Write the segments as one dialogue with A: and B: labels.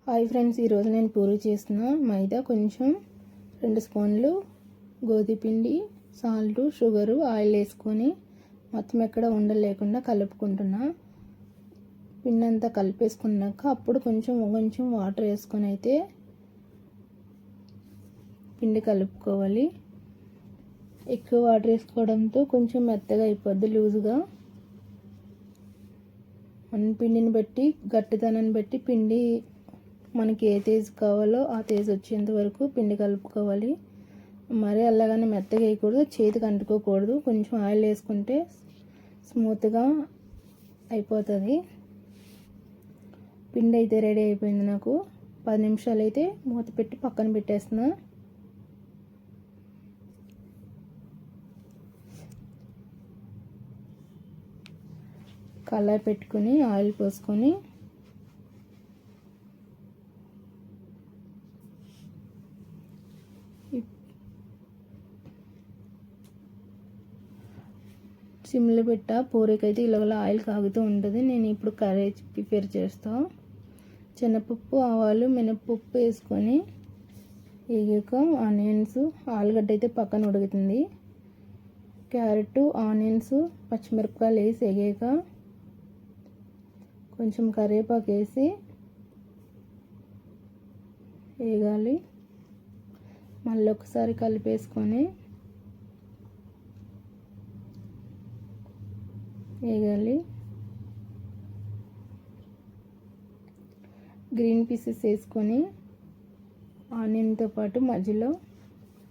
A: Hi friends, ఈరోజు నేను పూరి చేస్తున్నా. మైదా కొంచెం 2 స్పూన్లు, గోధుమ పిండి, సాల్ట్, షుగరు, ఆయిల్ వేసుకొని మొత్తం ఎక్కడ ఉండలేకుండా కలుపుకుంటున్నా. పిండి అంతా కలిపేసుకున్నాక అప్పుడు కొంచెం వాటర్ వేసుకొని అయితే పిండి కలుపుకోవాలి. ఎక్కువ వాటర్ వేసుకోవడంతో కొంచెం మెత్తగా అయిపోద్ది, లూజుగా. మన పిండిని బట్టి, గట్టిదనాన్ని బట్టి పిండి మనకి ఏ తేజ్ కావాలో ఆ తేజ్ వచ్చేంత వరకు పిండి కలుపుకోవాలి. మరి అలాగని మెత్తగా వేయకూడదు, చేతికి అంటుకోకూడదు. కొంచెం ఆయిల్ వేసుకుంటే స్మూత్గా అయిపోతుంది. పిండి అయితే రెడీ అయిపోయింది. నాకు 10 నిమిషాలు అయితే మూత పెట్టి పక్కన పెట్టేస్తున్నా. కళాయి పెట్టుకొని ఆయిల్ పోసుకొని సిమ్లో పెట్టా. పూరీకైతే ఇలాగ ఆయిల్ కాగుతూ ఉంటుంది. నేను ఇప్పుడు కర్రీ ప్రిపేర్ చేస్తాను. శనగపప్పు, ఆవాలు, మినపప్పు వేసుకొని వేగాక ఆనియన్స్, ఆలుగడ్డ అయితే పక్కన ఉడుకుతుంది. క్యారెట్, ఆనియన్స్, పచ్చిమిరపకాయలు వేసి వేగాక కొంచెం కరివేపాకు వేసి వేగాలి. మళ్ళీ ఒకసారి కలిపేసుకొని వేగాలి. గ్రీన్ పీసెస్ వేసుకొని ఆనియన్తో పాటు మధ్యలో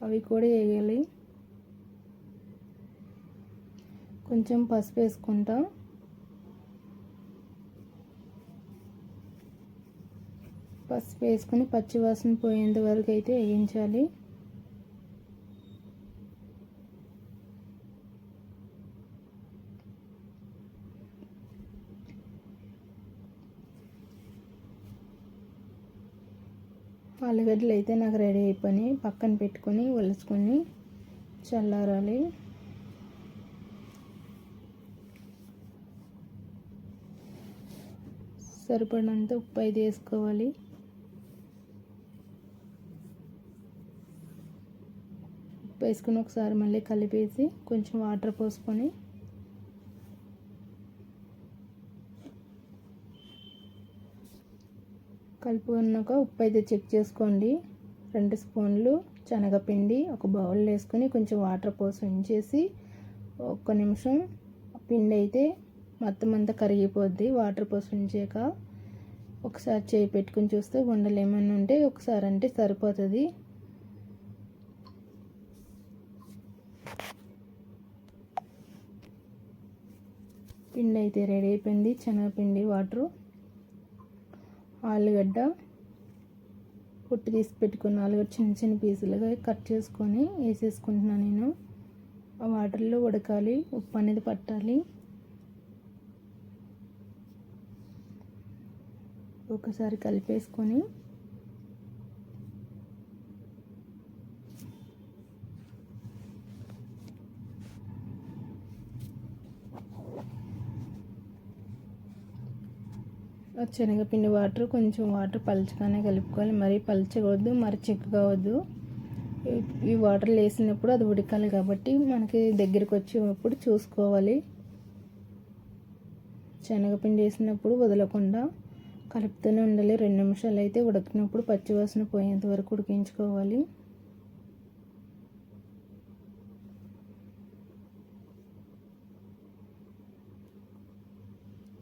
A: అవి కూడా వేయాలి. కొంచెం పసుపు వేసుకుంటా. పసుపు వేసుకొని పచ్చివాసన పోయేంత వరకు అయితే వేయించాలి. ఆలుగడ్డలు అయితే నాకు రెడీ అయిపోయి పక్కన పెట్టుకొని ఒలుచుకొని చల్లారాలి. సరిపడినంత ఉప్పు అయితే వేసుకోవాలి. ఉప్పు వేసుకుని ఒకసారి మళ్ళీ కలిపేసి కొంచెం వాటర్ పోసుకొని కలుపుకున్నాక ఉప్పు అయితే చెక్ చేసుకోండి. 2 స్పూన్లు శనగపిండి ఒక బౌల్ వేసుకొని కొంచెం వాటర్ పోసి ఉంచేసి 1 నిమిషం పిండి అయితే మొత్తం అంతా కరిగిపోద్ది. వాటర్ పోసి ఉంచాక ఒకసారి చేయి పెట్టుకుని చూస్తే ఉండలు ఏమైనా ఉంటే ఒకసారి అంటే సరిపోతుంది. పిండి అయితే రెడీ అయిపోయింది. శనగపిండి, వాటరు, ఆలుగడ్డ పొట్టు తీసి పెట్టుకున్న ఆలుగడ్డ చిన్న పీసులుగా కట్ చేసుకొని వేసేసుకుంటున్నాను నేను. ఆ వాటర్లో ఉడకాలి, ఉప్పు అనేది పట్టాలి. ఒకసారి కలిపేసుకొని శనగపిండి వాటర్ కొంచెం వాటర్ పలుచగానే కలుపుకోవాలి. మరీ పలుచవద్దు, మరి చిక్కగా వద్దు. ఈ వాటర్ వేసినప్పుడు అది ఉడకాలి కాబట్టి మనకి దగ్గరికి వచ్చేటప్పుడు చూసుకోవాలి. శనగపిండి వేసినప్పుడు వదలకుండా కలుపుతూనే ఉండాలి. 2 నిమిషాలు అయితే ఉడికినప్పుడు పచ్చివాసన పోయేంత వరకు ఉడికించుకోవాలి.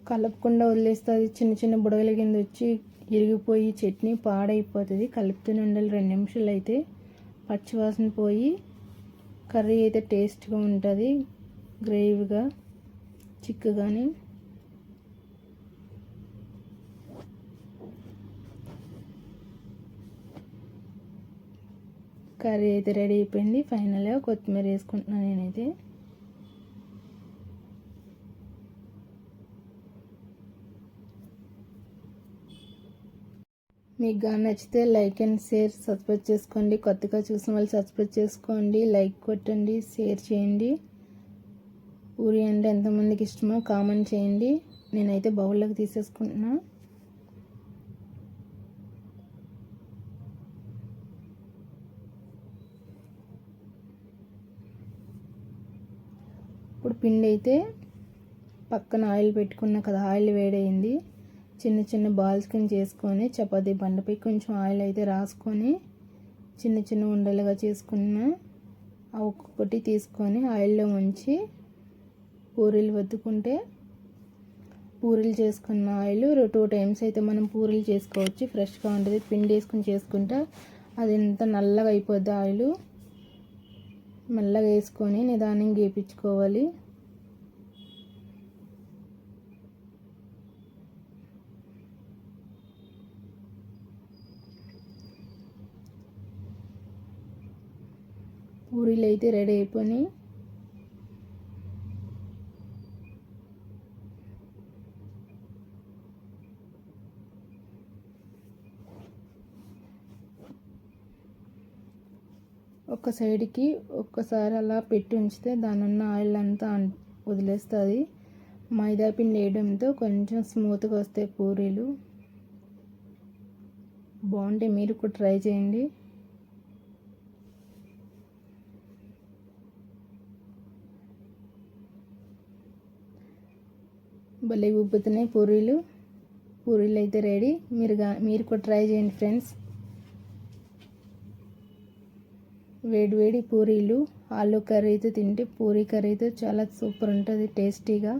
A: కలపకుండా వదిలేస్తే అది చిన్న బుడగల కింద వచ్చి ఇరిగిపోయి చట్నీ పాడైపోతుంది. కలుపుతూనే ఉండాలి. 2 నిమిషాలు అయితే పచ్చివాసన పోయి కర్రీ అయితే టేస్ట్గా ఉంటుంది, గ్రేవీగా, చిక్కగాని. కర్రీ అయితే రెడీ అయిపోయింది. ఫైనల్గా కొత్తిమీర వేసుకుంటున్నాను నేనైతే. మీకు కానీ నచ్చితే లైక్ అండ్ షేర్, సబ్స్క్రైబ్ చేసుకోండి. కొత్తగా చూసిన వాళ్ళు సబ్స్క్రైబ్ చేసుకోండి, లైక్ కొట్టండి, షేర్ చేయండి. పూరి అంటే ఎంతమందికి ఇష్టమో కామెంట్ చేయండి. నేనైతే బౌల్లోకి తీసేసుకుంటున్నా. ఇప్పుడు పిండి అయితే పక్కన ఆయిల్ పెట్టుకున్నా కదా, ఆయిల్ వేడైంది. చిన్న చిన్న బాల్స్ కింద చేసుకొని చపాతీ బండపై కొంచెం ఆయిల్ అయితే రాసుకొని చిన్న చిన్న ఉండలుగా చేసుకున్న ఒక్కొక్కటి తీసుకొని ఆయిల్లో ఉంచి పూరీలు వత్తుకుంటే పూరీలు చేసుకున్న ఆయిల్ 2 టైమ్స్ అయితే మనం పూరీలు చేసుకోవచ్చు. ఫ్రెష్గా ఉంటుంది. పిండి వేసుకుని చేసుకుంటే అది ఎంత నల్లగా అయిపోద్ది. ఆయిల్ మెల్లగా వేసుకొని నిదానంగా వేయించుకోవాలి. పూరీలు అయితే రెడీ అయిపోయినాయి. ఒక సైడ్కి ఒక్కసారి అలా పెట్టి ఉంచితే దాని ఉన్న ఆయిల్ అంతా వదిలేస్తుంది. మైదా పిండి వేయడంతో కొంచెం స్మూత్గా వస్తాయి పూరీలు. బాగుంటాయి, మీరు కూడా ట్రై చేయండి. భలే ఉబ్బుతున్నాయి పూరీలు. పూరీలు అయితే రెడీ. మీరు కూడా ట్రై చేయండి ఫ్రెండ్స్. వేడి వేడి పూరీలు ఆలు కర్రీతో తింటే పూరీ కర్రీతో చాలా సూపర్ ఉంటుంది, టేస్టీగా.